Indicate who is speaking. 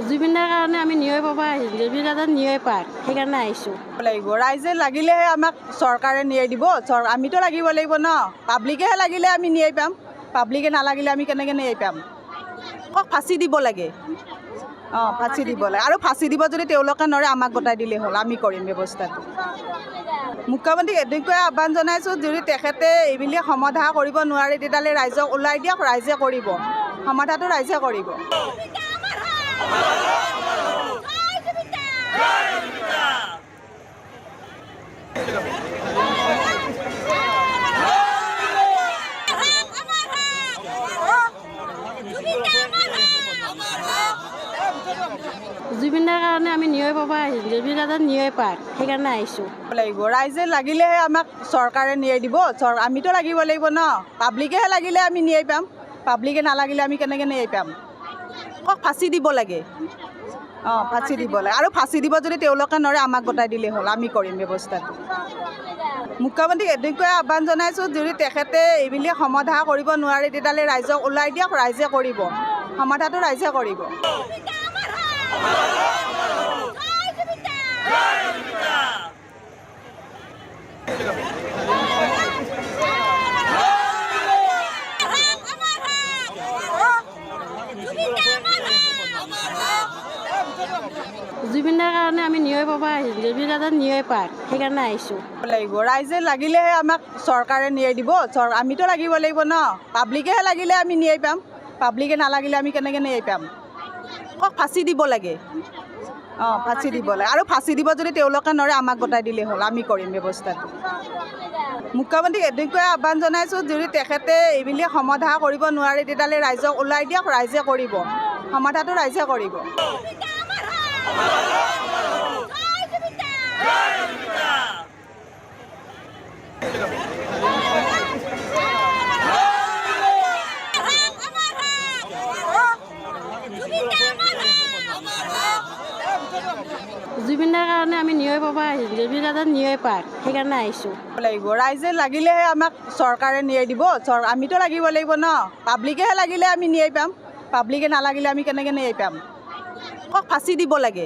Speaker 1: জুবিনৰ কাৰণে আমি ন্যায় পাব আহিছোঁ, জুবিন দাদা ন্যায় পায়, সেইকাৰণে আহিছোঁ।
Speaker 2: লাগিব ৰাইজে লাগিলেহে আমাক চৰকাৰে ন্যায় দিব, আমিতো লাগিব লাগিব ন, পাব্লিকেহে লাগিলে আমি ন্যায় পাম, পাব্লিকে নালাগিলে আমি কেনেকৈ ন্যায় পাম? ফাঁচি দিব লাগে, ফাঁচি দিব লাগে, আৰু ফাঁচি দিব যদি তেওঁলোকে নৰে আমাক গতাই দিলেই হ'ল, আমি কৰিম ব্যৱস্থাটো। মুখ্যমন্ত্ৰীক এনেকুৱাই আহ্বান জনাইছোঁ, যদি তেখেতে এইবিলাক সমাধা কৰিব নোৱাৰে তেতিয়াহ'লে ৰাইজক ওলাই দিয়ক, ৰাইজে কৰিব, সমাধাটো ৰাইজে কৰিব।
Speaker 1: জুবিনৰ কাৰণে আমি ন্যায় পাব আহিছোঁ, জুবিন দাদা ন্যায় পায়, সেইকাৰণে আহিছোঁ।
Speaker 2: লাগিব ৰাইজে লাগিলেহে আমাক চৰকাৰে ন্যায় দিব, আমিতো লাগিব লাগিব ন, পাব্লিকেহে লাগিলে আমি ন্যায় পাম, পাব্লিকে নালাগিলে আমি কেনেকৈ ন্যায় পাম? ফাঁচি দিব লাগে, ফাঁচি দিব লাগে, আৰু ফাঁচি দিব যদি তেওঁলোকে নৰে আমাক গতাই দিলেই হ'ল, আমি কৰিম ব্যৱস্থাটো। মুখ্যমন্ত্ৰীক এনেকুৱাই আহ্বান জনাইছোঁ, যদি তেখেতে এইবিলাক সমাধা কৰিব নোৱাৰে তেতিয়াহ'লে ৰাইজক ওলাই দিয়ক, ৰাইজে কৰিব, সমাধাটো ৰাইজে কৰিব।
Speaker 1: জুবিনৰ কাৰণে আমি ন্যায় পাব আহিছোঁ, জুবিন দাদা ন্যায় পায়, সেইকাৰণে আহিছোঁ।
Speaker 2: লাগিব ৰাইজে লাগিলেহে আমাক চৰকাৰে ন্যায় দিব, আমিতো লাগিব লাগিব ন, পাব্লিকেহে লাগিলে আমি ন্যায় পাম, পাব্লিকে নালাগিলে আমি কেনেকৈ ন্যায় পাম? ফাঁচি দিব লাগে, ফাঁচি দিব লাগে, আৰু ফাঁচি দিব যদি তেওঁলোকে নৰে আমাক গতাই দিলেই হ'ল, আমি কৰিম ব্যৱস্থাটো। মুখ্যমন্ত্ৰীক এনেকুৱাই আহ্বান জনাইছোঁ, যদি তেখেতে এইবিলাক সমাধা কৰিব নোৱাৰে তেতিয়াহ'লে ৰাইজক ওলাই দিয়ক, ৰাইজে কৰিব, সমাধাটো ৰাইজে কৰিব।
Speaker 1: জুবিনৰ কাৰণে আমি ন্যায় পাব আহিছোঁ, জুবিন দাদা ন্যায় পায়, সেইকাৰণে আহিছোঁ।
Speaker 2: লাগিব ৰাইজে লাগিলেহে আমাক চৰকাৰে ন্যায় দিব, আমিতো লাগিব লাগিব ন, পাব্লিকেহে লাগিলে আমি ন্যায় পাম, পাব্লিকে নালাগিলে আমি কেনেকৈ ন্যায় পাম? ফাঁচি দিব লাগে।